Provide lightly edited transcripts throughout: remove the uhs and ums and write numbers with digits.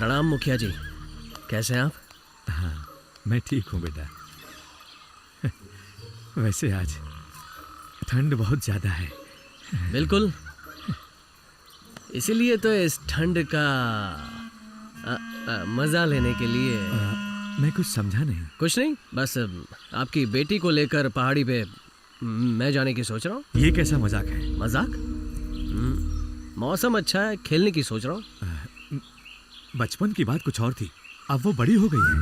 प्रणाम मुखिया जी, कैसे हैं आप? हाँ, मैं ठीक हूँ बेटा। वैसे आज ठंड बहुत ज्यादा है। बिल्कुल, इसीलिए तो इस ठंड का मजा लेने के लिए मैं कुछ समझा नहीं। कुछ नहीं, बस आपकी बेटी को लेकर पहाड़ी पे मैं जाने की सोच रहा हूँ। ये कैसा मजाक है? मजाक? मौसम अच्छा है, खेलने की सोच रहा हूँ। बचपन की बात कुछ और थी, अब वो बड़ी हो गई है।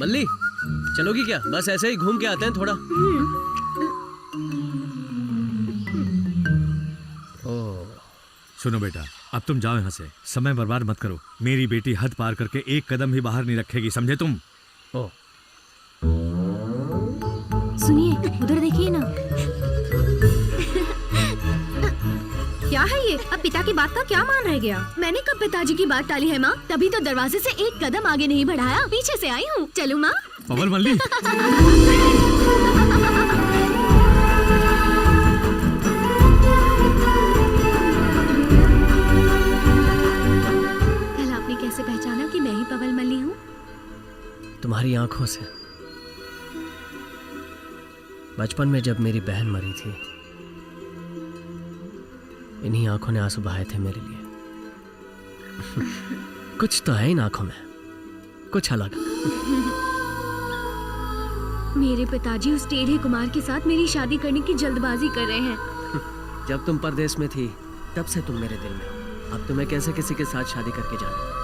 मल्ली, चलोगी क्या? बस ऐसे ही घूम के आते हैं थोड़ा। सुनो बेटा, अब तुम जाओ यहाँ से, समय बर्बाद मत करो। मेरी बेटी हद पार करके एक कदम भी बाहर नहीं रखेगी, समझे तुम? ओह, सुनिए, उधर देखिए ना। क्या है ये? अब पिता की बात का क्या मान रह गया? मैंने कब पिताजी की बात टाली है माँ? तभी तो दरवाजे से एक कदम आगे नहीं बढ़ाया, पीछे से आई हूँ। चलूँ माँ? पवन मल्ली। कैसे पहचाना कि मैं ही पवल मल्ली हूँ? तुम्हारी आंखों से। बचपन में जब मेरी बहन मरी थी, इन्हीं आंखों ने आंसू बहाए थे मेरे लिए। कुछ तो है इन आंखों में, कुछ अलग। मेरे पिताजी उस टेढ़े कुमार के साथ मेरी शादी करने की जल्दबाजी कर रहे हैं। जब तुम परदेश में थी, तब से तुम मेरे दिल में हो। अब तुम्हें कैसे किसी के साथ शादी करके जाना?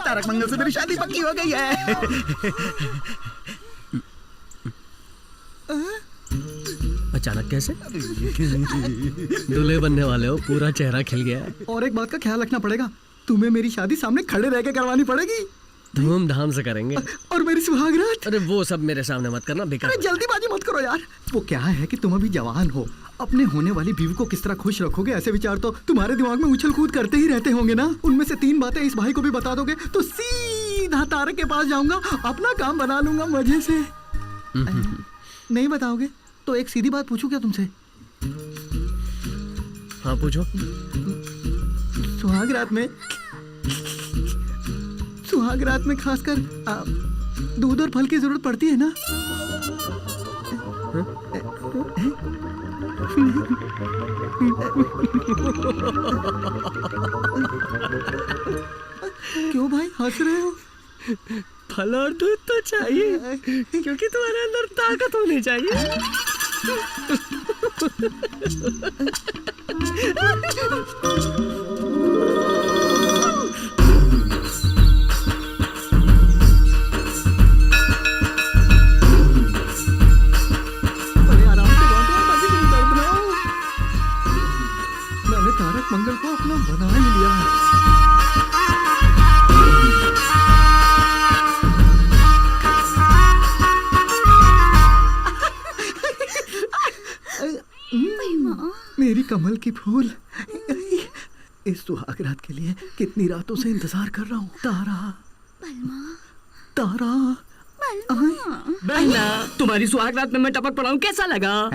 तारक मंगल से मेरी शादी पक्की हो गई है। अचानक कैसे? दूल्हे बनने वाले हो, पूरा चेहरा खिल गया है। और एक बात का ख्याल रखना पड़ेगा, तुम्हें मेरी शादी सामने खड़े रह के करवानी पड़ेगी। धूमधाम से करेंगे। और मेरी सुहागरात? अरे वो सब मेरे सामने मत करना, बेकार। अरे जल्दीबाजी मत करो यार। वो क्या है कि तुम अभी जवान हो, अपने होने वाली बीवी को किस तरह खुश रखोगे, ऐसे विचार तो तुम्हारे दिमाग में उछल कूद करते ही रहते होंगे ना। उनमें से 3 बातें इस भाई को भी बता दोगे तो सीधा तारक के पास जाऊंगा, अपना काम बना लूंगा मजे से। नहीं बताओगे तो एक सीधी बात पूछूं क्या तुमसे? हाँ पूछो। सुहाग रात में खासकर दूध और फल की जरूरत पड़ती है ना? क्यों भाई हंस रहे हो? फल और दूध तो चाहिए, क्योंकि तुम्हारे अंदर ताकत होनी चाहिए। मैंने तारक मंगल को अपना बना ही लिया है। मेरी कमल की फूल, इस सुहाग रात के लिए कितनी रातों से इंतजार कर रहा हूँ। तारा बहना, तुम्हारी सुहाग रात में मैं टपक पड़ा हूँ, कैसा लगा?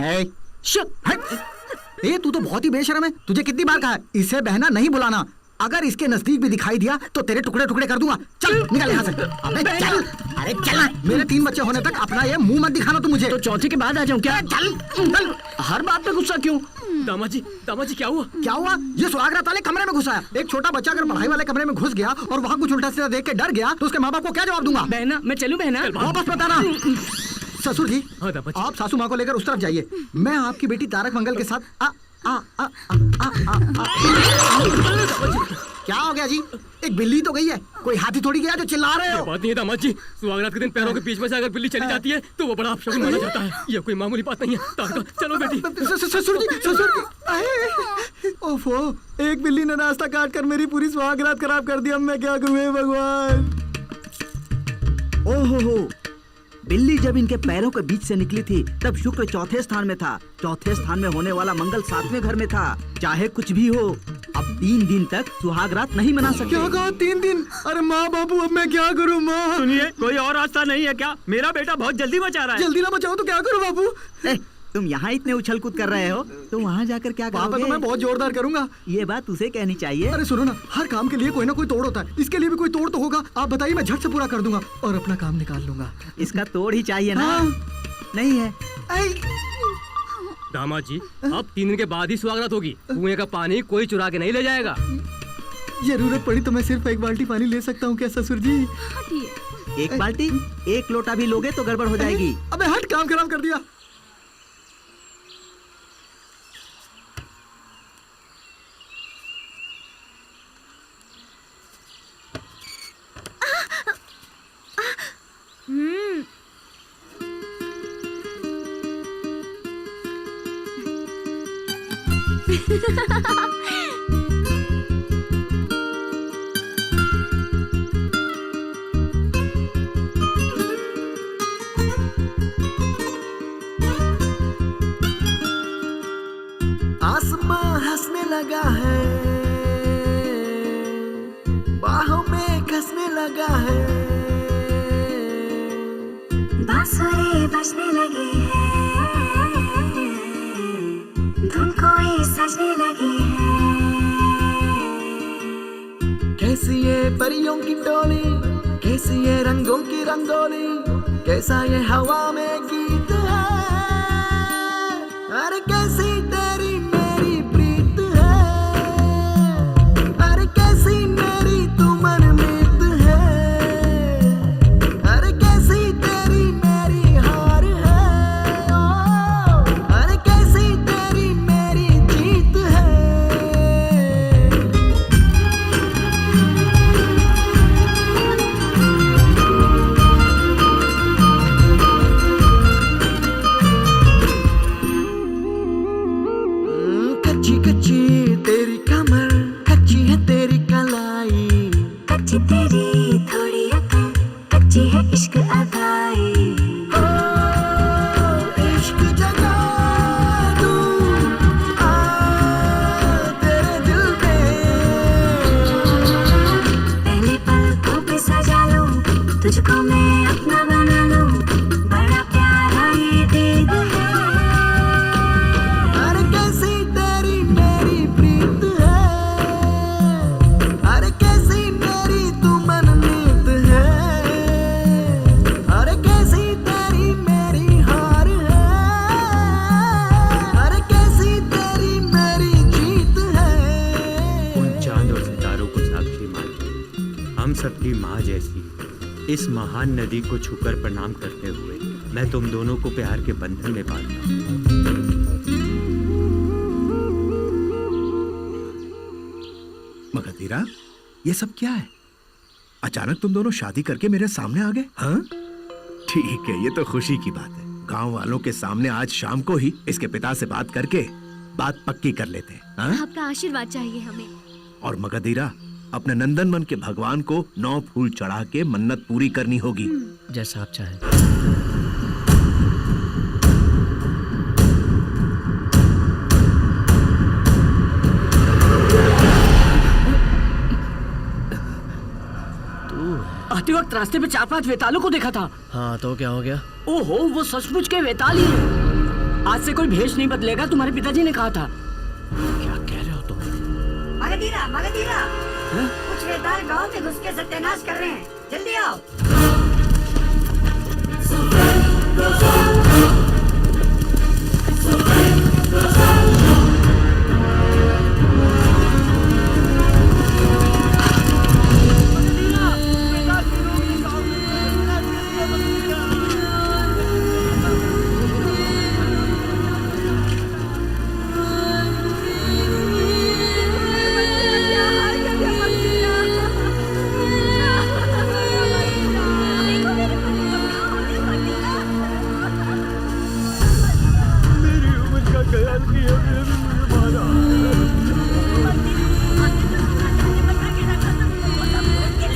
तू तो बहुत ही बेशर्म है। तुझे कितनी बार कहा इसे बहना नहीं बुलाना। अगर इसके नजदीक भी दिखाई दिया तो तेरे टुकड़े टुकड़े कर दूंगा। चल निकल यहाँ से। अबे चल, अरे चल ना। मेरे 3 बच्चे होने तक अपना ये मुंह मत दिखाना तू मुझे। तो चौथे के बाद आ जाऊं क्या? चल चल। हर बात पे गुस्सा क्यों? दामाद जी क्या हुआ? क्या हुआ? ये सुहागरात वाले कमरे में घुसा है। एक छोटा बच्चा अगर पढ़ाई वाले कमरे में घुस गया और वहाँ कुछ उल्टा सीधा देख के डर गया तो उसके माँ बाप को क्या जवाब दूंगा? बहना, मैं चलूं बहना? वापस बताना। ससुर जी, हाँ दामाद जी। आप सासू माँ को लेकर उस तरफ जाइए। मैं आपकी बेटी तारक मंगल के साथ क्या हो गया जी? एक बिल्ली तो गई है, कोई हाथी थोड़ी गया जो चिल्ला रहे हो? बात नहीं है दामाद जी, सुहागरात के दिन पैरों के बीच में से अगर बिल्ली चली जाती है तो वो बड़ा अपशगुन माना जाता है। ये कोई मामूली बात नहीं है। तारका, चलो बेटी। ससुर जी। ओफो, एक बिल्ली ने रास्ता काट कर मेरी पूरी सुहागरात खराब कर दी। अब मैं क्या करूं हे भगवान? ओहो, बिल्ली जब इनके पैरों के बीच से निकली थी तब शुक्र चौथे स्थान में था। चौथे स्थान में होने वाला मंगल 7वें घर में था। चाहे कुछ भी हो, अब 3 दिन तक सुहागरात नहीं मना सकते। क्या कहा 3 दिन? अरे माँ बाबू, अब मैं क्या करूँ माँ? सुनिए, कोई और रास्ता नहीं है क्या? मेरा बेटा बहुत जल्दी बचा रहा है। जल्दी ना बचाओ तो क्या करूँ बाबू? तुम यहाँ इतने उछल कूद कर रहे हो तो वहाँ जाकर क्या वहाँ पे करोगे? तो मैं बहुत जोरदार करूंगा। ये बात उसे कहनी चाहिए। अरे सुनो ना, हर काम के लिए कोई ना कोई तोड़ होता है। इसके लिए भी कोई तोड़ तो होगा। आप बताइए, मैं झट से पूरा कर दूंगा और अपना काम निकाल लूंगा। इसका तोड़ ही चाहिए ना? हाँ। नहीं है। दामाद जी, अब 3 दिन के बाद ही सुहागरात होगी। कुएं का पानी कोई चुरा के नहीं ले जाएगा। जरूरत पड़ी तो मैं सिर्फ 1 बाल्टी पानी ले सकता हूँ क्या ससुर जी? एक बाल्टी, 1 लोटा भी लोगे तो गड़बड़ हो जाएगी। अबे हट, काम खराब कर दिया। आसमां हंसने लगा है, बाहों में घसने लगा है, बांसुरी बजने लगी है, धुन कोई सजने लगी है। कैसी ये परियों की टोली, कैसी ये रंगों की रंगोली, कैसा ये हवा में गीत है। अरे कैसी तेरी मेरी प्रीत है, अरे कैसी मेरी तू मनमीत है, अरे कैसी तेरी मेरी हार है, अरे कैसी तेरी मेरी जीत है। कच्ची कच्ची तेरी कमर, कच्ची है तेरी कलाई, कच्ची तेरी थोड़ी अकल, कच्ची है इश्क अदाई। ओ इश्क जगा दूं आ तेरे दिल में, पहले पलकों पे सजा लूं, तुझको मैं अपना बना लूं, बड़ा प्यारा ये देग है। अरे कैसी तेरी मेरी प्रीत है, अरे कैसी मेरी तू मनमीत है, अरे कैसी तेरी मेरी हार है, अरे कैसी तेरी मेरी जीत है। उन चांद और सितारों को साक्षी मान हम सबकी माँ जैसी इस महान नदी को छूकर प्रणाम करते हुए मैं तुम दोनों को प्यार के बंधन में बांधता हूँ। मगधीरा, ये सब क्या है? अचानक तुम दोनों शादी करके मेरे सामने आ गए? हाँ? ठीक है, ये तो खुशी की बात है। गांव वालों के सामने आज शाम को ही इसके पिता से बात करके बात पक्की कर लेते हैं। हाँ? आपका आशीर्वाद चाहिए हमें। और मगधीरा, अपने नंदनवन के भगवान को 9 फूल चढ़ा के मन्नत पूरी करनी होगी। जैसा आप चाहें। आते वक्त रास्ते पे 4-5 वेतालों को देखा था। हाँ तो क्या हो गया? ओहो, वो सचमुच के वेताल ही हैं। आज से कोई भेष नहीं बदलेगा, तुम्हारे पिताजी ने कहा था। क्या कह रहे हो तुम? मगधीरा, मगधीरा, कुछ वेताल गांव में घुस के सत्यानाश कर रहे हैं, जल्दी आओ।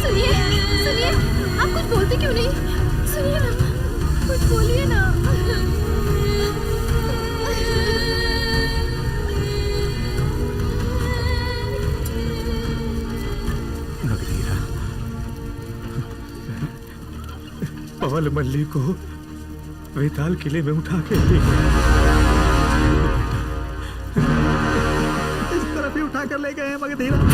सुनिए सुनिए, आप कुछ बोलते क्यों नहीं? सुनिए ना, कुछ बोलिए ना। नगरीरा, पवल मल्ली को वेताल किले में उठा के ले इस तरफ ही उठा कर ले गए हैं मगधीरा।